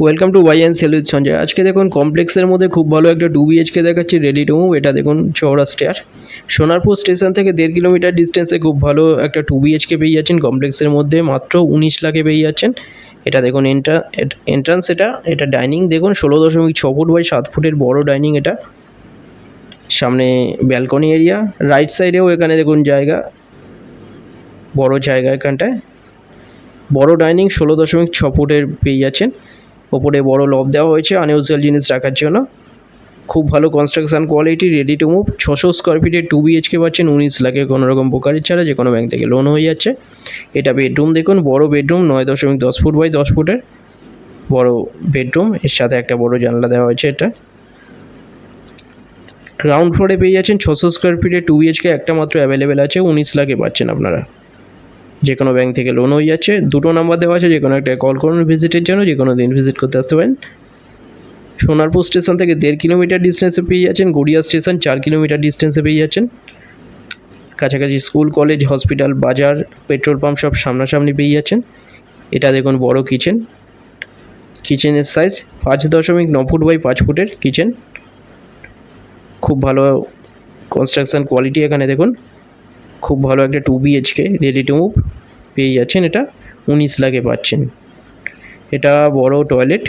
Welcome to Y and sell with Sanjay. আজকে দেখুন কমপ্লেক্সের মধ্যে খুব ভালো একটা 2 BHK দেখাচ্ছি, রেডি টু মুভ। এটা দেখুন চৌরাস্তার সোনারপুর স্টেশন থেকে 1.5 কিলোমিটার ডিস্টেন্সে খুব ভালো একটা 2 BHK পেয়ে যাচ্ছেন কমপ্লেক্সের মধ্যে, মাত্র 19 লাখে পেয়ে যাচ্ছেন। এটা দেখুন এন্ট্রান্স, এটা ডাইনিং দেখুন 16.6 ফুট বাই 7 ফুটের বড় ডাইনিং। এটা সামনে ব্যালকনি এরিয়া, রাইট সাইডেও এখানে দেখুন জায়গা, বড় জায়গা। এখানটায় বড় ডাইনিং 16.6 ফুটের পেয়ে যাচ্ছেন। ওপরে বড় লব দেওয়া হয়েছে আনইউজুয়াল জিনিস রাখার জন্য। খুব ভালো construction quality, ready to move. 600 square ফিটের 2 BHK পাচ্ছেন 19 লাখে, কোনো রকম ব্রোকারেজ ছাড়া, যে কোনো ব্যাংক থেকে লোন হয়ে যাচ্ছে। এটা বেডরুম দেখুন, বড় বেডরুম 9.10 ফুট বাই 10 ফুটের বড় বেডরুম, এর সাথে একটা বড় জানলা দেওয়া হয়েছে। এটা গ্রাউন্ড ফ্লোরে পেয়ে যাচ্ছেন 600 স্কোয়ার ফিটের 2 BHK, একটা মাত্র অ্যাভেলেবেল আছে, 19 লাখে পাচ্ছেন আপনারা। যে কোনো ব্যাংক থেকে লোন হয়ে যাচ্ছে। দুটো নাম্বার দেওয়া আছে, যে কোনো একটা কল করুন ভিজিটের জন্য, যে কোনো দিন ভিজিট করতে আসতে পারেন। সোনারপুর স্টেশন থেকে 1.5 কিলোমিটার ডিস্টেন্সে পেয়ে যাচ্ছেন, গড়িয়া স্টেশন 4 কিলোমিটার ডিস্টেন্সে পেয়ে যাচ্ছেন। কাছাকাছি স্কুল, কলেজ, হসপিটাল, বাজার, পেট্রোল পাম্প সব সামনাসামনি পেয়ে যাচ্ছেন। এটা দেখুন বড় কিচেন, কিচেনের সাইজ 5.9 ফুট বাই 5 ফুটের কিচেন। খুব ভালো কনস্ট্রাকশান কোয়ালিটি। এখানে দেখুন খুব ভালো একটা 2 BHK রেডি টু মুভ পেয়ে যাচ্ছেন, এটা 19 লাখে পাচ্ছেন। এটা বড় টয়লেট,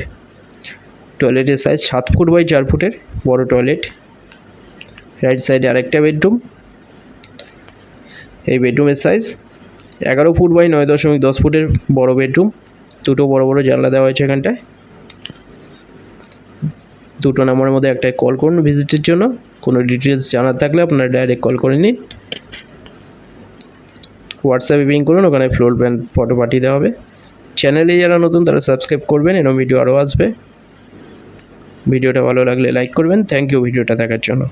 টয়লেটের সাইজ 7 ফুট বাই 4 ফুটের বড় টয়লেট। রাইট সাইডে আরেকটা বেডরুম, এই বেডরুমের সাইজ 11 ফুট বাই 9.10 ফুটের বড় বেডরুম। দুটো বড় বড় জানলা দেওয়া হয়েছে এখানটায়। দুটো নাম্বারের মধ্যে একটা কল করুন ভিজিটের জন্য। কোনো ডিটেলস জানার থাকলে আপনারা ডাইরেক্ট কল করে নিন, হোয়াটসঅ্যাপে পিং করুন, ওখানে ফ্লোর প্ল্যান ফটো পাঠিয়ে দেওয়া হবে। চ্যানেলে যারা নতুন তারা সাবস্ক্রাইব করবেন, এরকম ভিডিও আরও আসবে। ভিডিওটা ভালো লাগলে লাইক করবেন। থ্যাংক ইউ ভিডিওটা দেখার জন্য।